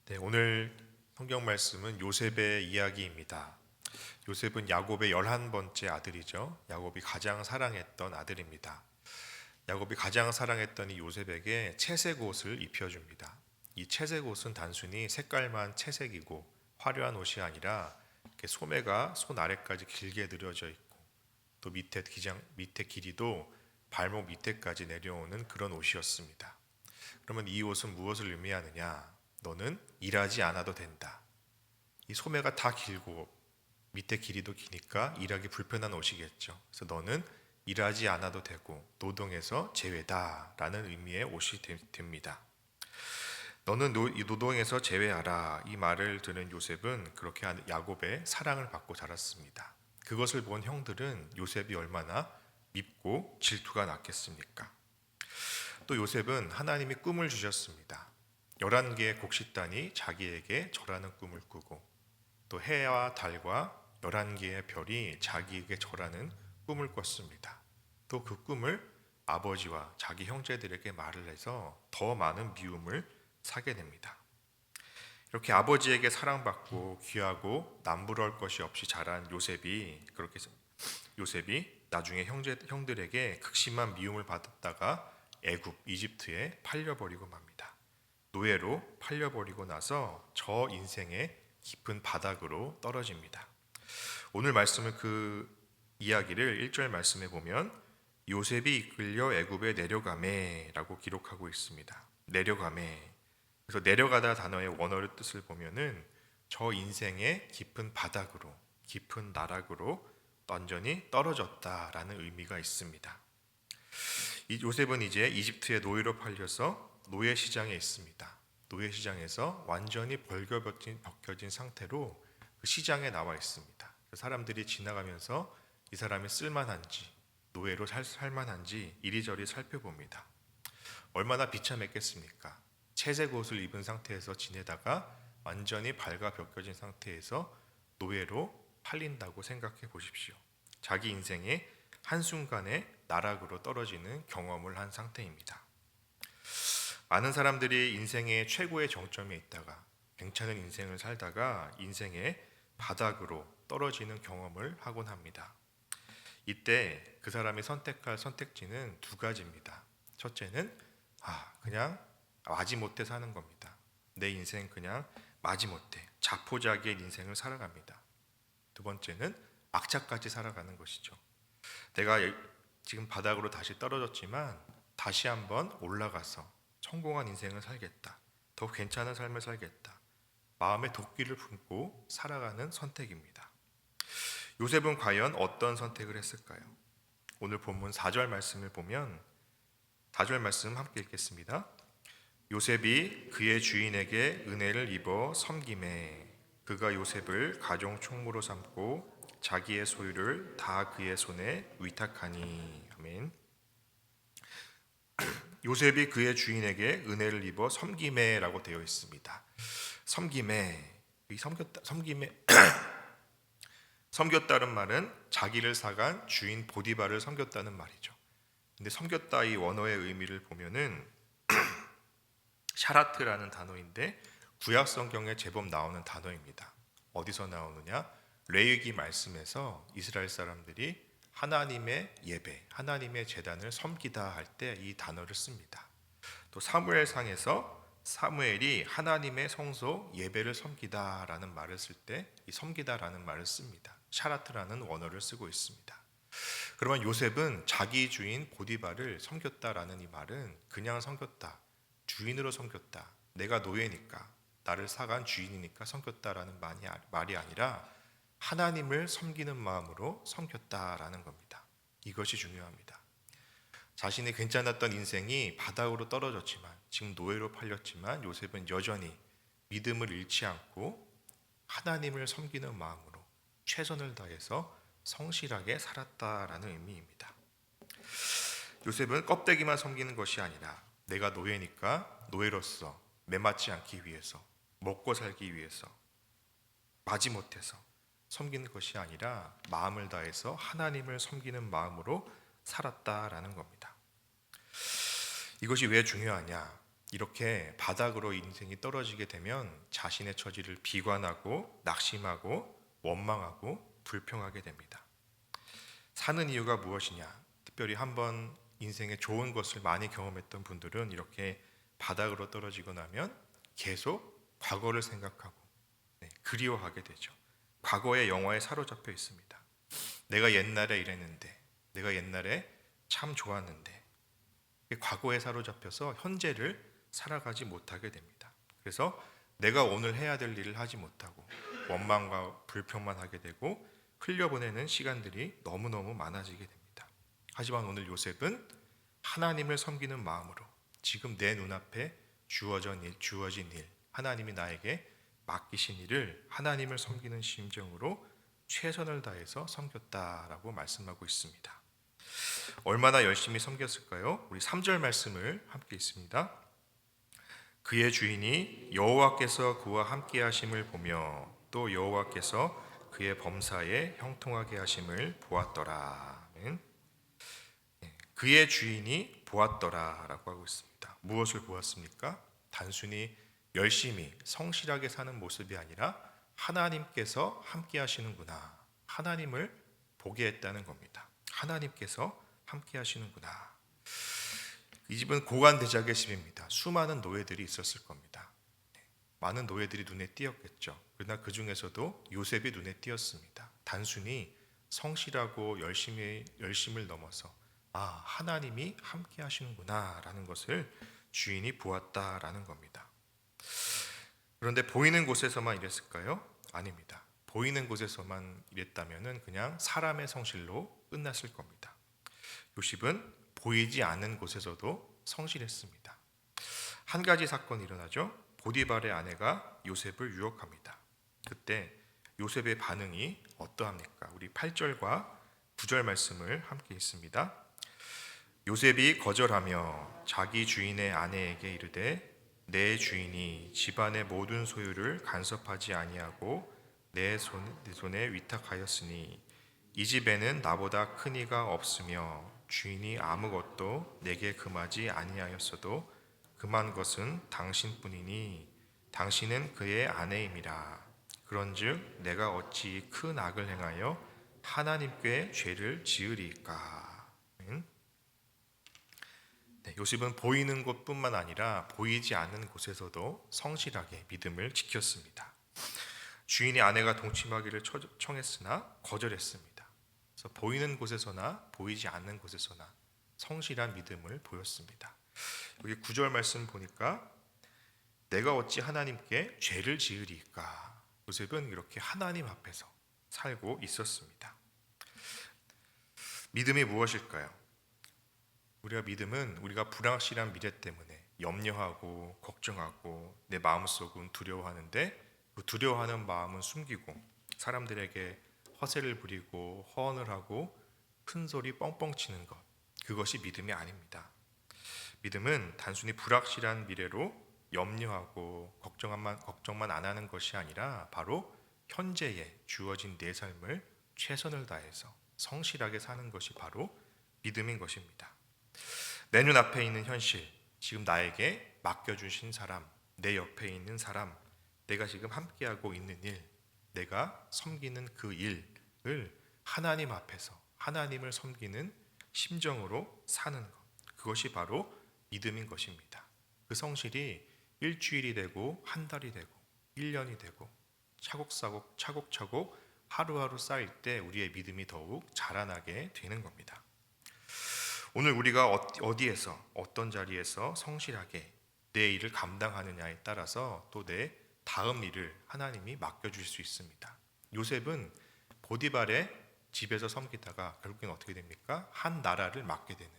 네, 오늘 성경 말씀은 요셉의 이야기입니다. 요셉은 야곱의 11번째 아들이죠. 야곱이 가장 사랑했던 아들입니다. 야곱이 가장 사랑했던 이 요셉에게 채색 옷을 입혀줍니다. 이 채색 옷은 단순히 색깔만 채색이고 화려한 옷이 아니라 이렇게 소매가 손 아래까지 길게 늘어져 있고 또 밑에 길이도 발목 밑에까지 내려오는 그런 옷이었습니다. 그러면 이 옷은 무엇을 의미하느냐? 너는 일하지 않아도 된다. 이 소매가 다 길고 밑에 길이도 기니까 일하기 불편한 옷이겠죠. 그래서 너는 일하지 않아도 되고 노동에서 제외다라는 의미의 옷이 됩니다. 너는 이 노동에서 제외하라. 이 말을 들은 요셉은 그렇게 야곱의 사랑을 받고 자랐습니다. 그것을 본 형들은 요셉이 얼마나 밉고 질투가 났겠습니까? 또 요셉은 하나님이 꿈을 주셨습니다. 11개의 곡식단이 자기에게 절하는 꿈을 꾸고 또 해와 달과 11개의 별이 자기에게 절하는 꿈을 꿨습니다. 또 그 꿈을 아버지와 자기 형제들에게 말을 해서 더 많은 미움을 사게 됩니다. 이렇게 아버지에게 사랑받고 귀하고 남부러울 것이 없이 자란 요셉이 나중에 형들에게 극심한 미움을 받았다가 이집트에 팔려버리고 맙니다. 노예로 팔려버리고 나서 저 인생의 깊은 바닥으로 떨어집니다. 오늘 말씀을 그 이야기를 1절 말씀에 보면 요셉이 이끌려 애굽에 내려가매라고 기록하고 있습니다. 내려가매. 그래서 내려가다 단어의 원어의 뜻을 보면은 저 인생의 깊은 바닥으로, 깊은 나락으로 완전히 떨어졌다라는 의미가 있습니다. 이 요셉은 이제 이집트의 노예로 팔려서 노예 시장에 있습니다. 노예 시장에서 완전히 벗겨진 상태로 그 시장에 나와 있습니다. 사람들이 지나가면서 이 사람이 쓸만한지 노예로 살만한지 이리저리 살펴봅니다. 얼마나 비참했겠습니까? 채색 옷을 입은 상태에서 지내다가 완전히 발가 벗겨진 상태에서 노예로 팔린다고 생각해 보십시오. 자기 인생의 한순간에 나락으로 떨어지는 경험을 한 상태입니다. 많은 사람들이 인생의 최고의 정점에 있다가 괜찮은 인생을 살다가 인생의 바닥으로 떨어지는 경험을 하곤 합니다. 이때 그 사람이 선택할 선택지는 두 가지입니다. 첫째는 그냥 마지못해 사는 겁니다. 내 인생 그냥 마지못해 자포자기의 인생을 살아갑니다. 두 번째는 악착같이 살아가는 것이죠. 내가 지금 바닥으로 다시 떨어졌지만 다시 한번 올라가서 성공한 인생을 살겠다. 더 괜찮은 삶을 살겠다. 마음의 도끼를 품고 살아가는 선택입니다. 요셉은 과연 어떤 선택을 했을까요? 오늘 본문 4절 말씀을 보면 4절 말씀 함께 읽겠습니다. 요셉이 그의 주인에게 은혜를 입어 섬김에 그가 요셉을 가정 총무로 삼고 자기의 소유를 다 그의 손에 위탁하니. 아멘. 요셉이 그의 주인에게 은혜를 입어 섬김에라고 되어 있습니다. 섬겼다는 말은 자기를 사간 주인 보디발을 섬겼다는 말이죠. 근데 섬겼다 이 원어의 의미를 보면은 샤라트라는 단어인데 구약 성경에 제법 나오는 단어입니다. 어디서 나오느냐? 레위기 말씀에서 이스라엘 사람들이 하나님의 예배, 하나님의 제단을 섬기다 할 때 이 단어를 씁니다. 또 사무엘상에서 사무엘이 하나님의 성소 예배를 섬기다라는 말을 쓸 때 이 섬기다라는 말을 씁니다. 샤라트라는 원어를 쓰고 있습니다. 그러면 요셉은 자기 주인 보디발을 섬겼다라는 이 말은 그냥 섬겼다, 주인으로 섬겼다, 내가 노예니까 나를 사간 주인이니까 섬겼다라는 말이 아니라 하나님을 섬기는 마음으로 섬겼다라는 겁니다. 이것이 중요합니다. 자신이 괜찮았던 인생이 바닥으로 떨어졌지만 지금 노예로 팔렸지만 요셉은 여전히 믿음을 잃지 않고 하나님을 섬기는 마음으로 최선을 다해서 성실하게 살았다라는 의미입니다. 요셉은 껍데기만 섬기는 것이 아니라 내가 노예니까 노예로서 매맞지 않기 위해서 먹고 살기 위해서 마지못해서 섬기는 것이 아니라 마음을 다해서 하나님을 섬기는 마음으로 살았다라는 겁니다. 이것이 왜 중요하냐? 이렇게 바닥으로 인생이 떨어지게 되면 자신의 처지를 비관하고 낙심하고 원망하고 불평하게 됩니다. 사는 이유가 무엇이냐? 특별히 한번 인생에 좋은 것을 많이 경험했던 분들은 이렇게 바닥으로 떨어지고 나면 계속 과거를 생각하고 그리워하게 되죠. 과거의 영화에 사로잡혀 있습니다. 내가 옛날에 이랬는데, 내가 옛날에 참 좋았는데, 과거에 사로잡혀서 현재를 살아가지 못하게 됩니다. 그래서 내가 오늘 해야 될 일을 하지 못하고 원망과 불평만 하게 되고 흘려보내는 시간들이 너무너무 많아지게 됩니다. 하지만 오늘 요셉은 하나님을 섬기는 마음으로 지금 내 눈앞에 주어진 일, 하나님이 나에게 맡기신 일을 하나님을 섬기는 심정으로 최선을 다해서 섬겼다라고 말씀하고 있습니다. 얼마나 열심히 섬겼을까요? 우리 3절 말씀을 함께 읽습니다. 그의 주인이 여호와께서 그와 함께 하심을 보며 또 여호와께서 그의 범사에 형통하게 하심을 보았더라. 그의 주인이 보았더라라고 하고 있습니다. 무엇을 보았습니까? 단순히 열심히 성실하게 사는 모습이 아니라 하나님께서 함께 하시는구나. 하나님을 보게 했다는 겁니다. 하나님께서 함께 하시는구나. 이 집은 고관대작의 집입니다. 수많은 노예들이 있었을 겁니다. 많은 노예들이 눈에 띄었겠죠. 그러나 그 중에서도 요셉이 눈에 띄었습니다. 단순히 성실하고 열심을 넘어서 하나님이 함께 하시는구나 라는 것을 주인이 보았다라는 겁니다. 그런데 보이는 곳에서만 이랬을까요? 아닙니다. 보이는 곳에서만 이랬다면 그냥 사람의 성실로 끝났을 겁니다. 요셉은 보이지 않는 곳에서도 성실했습니다. 한 가지 사건이 일어나죠. 보디발의 아내가 요셉을 유혹합니다. 그때 요셉의 반응이 어떠합니까? 우리 8절과 9절 말씀을 함께 읽습니다. 요셉이 거절하며 자기 주인의 아내에게 이르되 내 주인이 집안의 모든 소유를 간섭하지 아니하고 내 손에 위탁하였으니 이 집에는 나보다 큰 이가 없으며 주인이 아무것도 내게 금하지 아니하였어도 금한 것은 당신뿐이니 당신은 그의 아내임이라. 그런즉 내가 어찌 큰 악을 행하여 하나님께 죄를 지으리까. 요셉은 보이는 곳뿐만 아니라 보이지 않는 곳에서도 성실하게 믿음을 지켰습니다. 주인의 아내가 동침하기를 청했으나 거절했습니다. 그래서 보이는 곳에서나 보이지 않는 곳에서나 성실한 믿음을 보였습니다. 여기 9절 말씀 보니까 내가 어찌 하나님께 죄를 지으리까. 요셉은 이렇게 하나님 앞에서 살고 있었습니다. 믿음이 무엇일까요? 우리가 불확실한 미래 때문에 염려하고 걱정하고 내 마음속은 두려워하는데 그 두려워하는 마음은 숨기고 사람들에게 허세를 부리고 허언을 하고 큰 소리 뻥뻥 치는 것, 그것이 믿음이 아닙니다. 믿음은 단순히 불확실한 미래로 염려하고 걱정만 안 하는 것이 아니라 바로 현재에 주어진 내 삶을 최선을 다해서 성실하게 사는 것이 바로 믿음인 것입니다. 내 눈앞에 있는 현실, 지금 나에게 맡겨주신 사람, 내 옆에 있는 사람, 내가 지금 함께하고 있는 일, 내가 섬기는 그 일을 하나님 앞에서 하나님을 섬기는 심정으로 사는 것, 그것이 바로 믿음인 것입니다. 그 성실이 일주일이 되고 한 달이 되고 1년이 되고 차곡차곡 하루하루 쌓일 때 우리의 믿음이 더욱 자라나게 되는 겁니다. 오늘 우리가 어디에서 어떤 자리에서 성실하게 내 일을 감당하느냐에 따라서 또 내 다음 일을 하나님이 맡겨주실 수 있습니다. 요셉은 보디발의 집에서 섬기다가 결국엔 어떻게 됩니까? 한 나라를 맡게 되는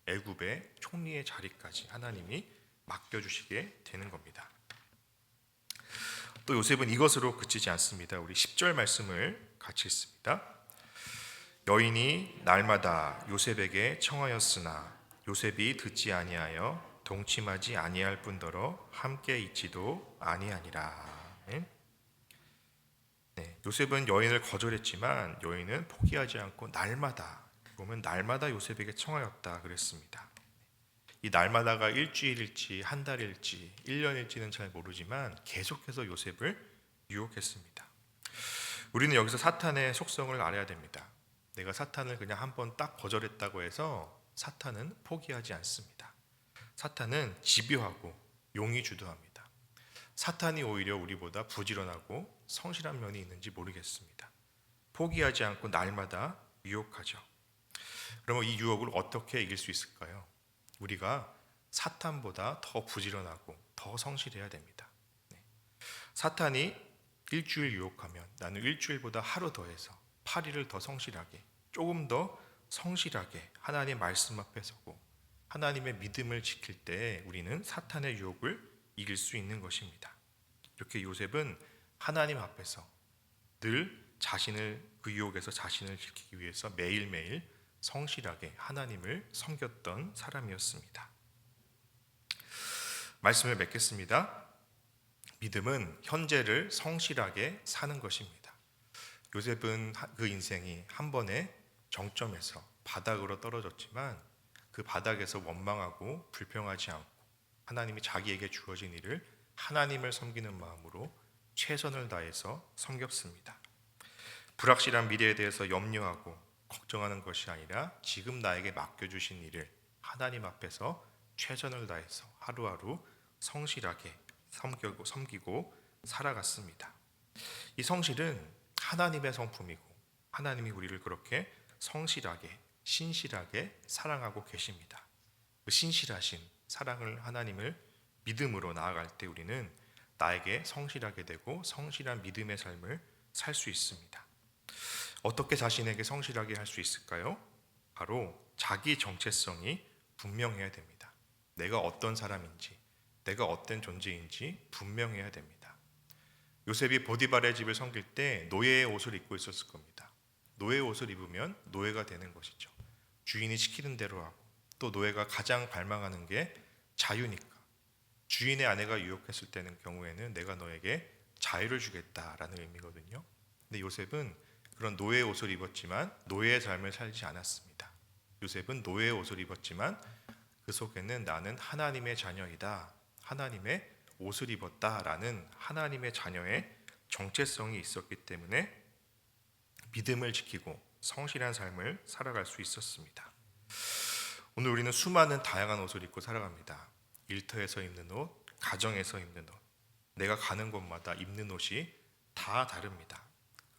애굽의 총리의 자리까지 하나님이 맡겨주시게 되는 겁니다. 또 요셉은 이것으로 그치지 않습니다. 우리 10절 말씀을 같이 읽습니다. 여인이 날마다 요셉에게 청하였으나 요셉이 듣지 아니하여 동침하지 아니할 뿐더러 함께 있지도 아니하니라. 요셉은 여인을 거절했지만 여인은 포기하지 않고 날마다 요셉에게 청하였다 그랬습니다. 이 날마다가 일주일일지 한 달일지 1년일지는 잘 모르지만 계속해서 요셉을 유혹했습니다. 우리는 여기서 사탄의 속성을 알아야 됩니다. 내가 사탄을 그냥 한번 딱 거절했다고 해서 사탄은 포기하지 않습니다. 사탄은 집요하고 용이 주도합니다. 사탄이 오히려 우리보다 부지런하고 성실한 면이 있는지 모르겠습니다. 포기하지 않고 날마다 유혹하죠. 그러면 이 유혹을 어떻게 이길 수 있을까요? 우리가 사탄보다 더 부지런하고 더 성실해야 됩니다. 사탄이 일주일 유혹하면 나는 일주일보다 하루 더해서 8일을 더 성실하게, 조금 더 성실하게 하나님의 말씀 앞에 서고 하나님의 믿음을 지킬 때 우리는 사탄의 유혹을 이길 수 있는 것입니다. 이렇게 요셉은 하나님 앞에서 늘 그 유혹에서 자신을 지키기 위해서 매일매일 성실하게 하나님을 섬겼던 사람이었습니다. 말씀을 맺겠습니다. 믿음은 현재를 성실하게 사는 것입니다. 요셉은 그 인생이 한 번의 정점에서 바닥으로 떨어졌지만 그 바닥에서 원망하고 불평하지 않고 하나님이 자기에게 주어진 일을 하나님을 섬기는 마음으로 최선을 다해서 섬겼습니다. 불확실한 미래에 대해서 염려하고 걱정하는 것이 아니라 지금 나에게 맡겨주신 일을 하나님 앞에서 최선을 다해서 하루하루 성실하게 섬기고 살아갔습니다. 이 성실은 하나님의 성품이고 하나님이 우리를 그렇게 성실하게 신실하게 사랑하고 계십니다. 그 신실하신 사랑을 하나님을 믿음으로 나아갈 때 우리는 나에게 성실하게 되고 성실한 믿음의 삶을 살 수 있습니다. 어떻게 자신에게 성실하게 할 수 있을까요? 바로 자기 정체성이 분명해야 됩니다. 내가 어떤 사람인지, 내가 어떤 존재인지 분명해야 됩니다. 요셉이 보디발의 집을 섬길 때 노예의 옷을 입고 있었을 겁니다. 노예의 옷을 입으면 노예가 되는 것이죠. 주인이 시키는 대로 하고 또 노예가 가장 발망하는 게 자유니까. 주인의 아내가 유혹했을 때는 경우에는 내가 너에게 자유를 주겠다라는 의미거든요. 근데 요셉은 그런 노예의 옷을 입었지만 노예의 삶을 살지 않았습니다. 요셉은 노예의 옷을 입었지만 그 속에는 나는 하나님의 자녀이다, 하나님의 옷을 입었다라는 하나님의 자녀의 정체성이 있었기 때문에 믿음을 지키고 성실한 삶을 살아갈 수 있었습니다. 오늘 우리는 수많은 다양한 옷을 입고 살아갑니다. 일터에서 입는 옷, 가정에서 입는 옷, 내가 가는 곳마다 입는 옷이 다 다릅니다.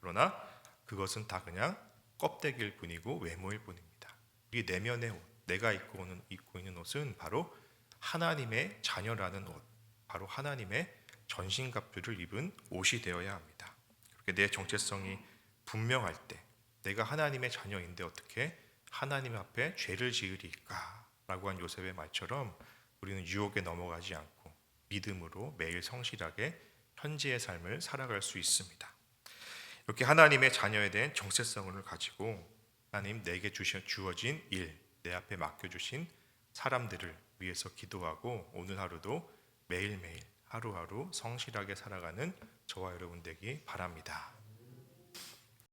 그러나 그것은 다 그냥 껍데기일 뿐이고 외모일 뿐입니다. 우리 내면의 옷, 내가 입고 있는 옷은 바로 하나님의 자녀라는 옷, 바로 하나님의 전신갑주를 입은 옷이 되어야 합니다. 그렇게 내 정체성이 분명할 때 내가 하나님의 자녀인데 어떻게 하나님 앞에 죄를 지으리까? 라고 한 요셉의 말처럼 우리는 유혹에 넘어가지 않고 믿음으로 매일 성실하게 현재의 삶을 살아갈 수 있습니다. 이렇게 하나님의 자녀에 대한 정체성을 가지고 하나님 내게 주어진 일, 내 앞에 맡겨주신 사람들을 위해서 기도하고 오늘 하루도 매일매일 하루하루 성실하게 살아가는 저와 여러분 되기 바랍니다.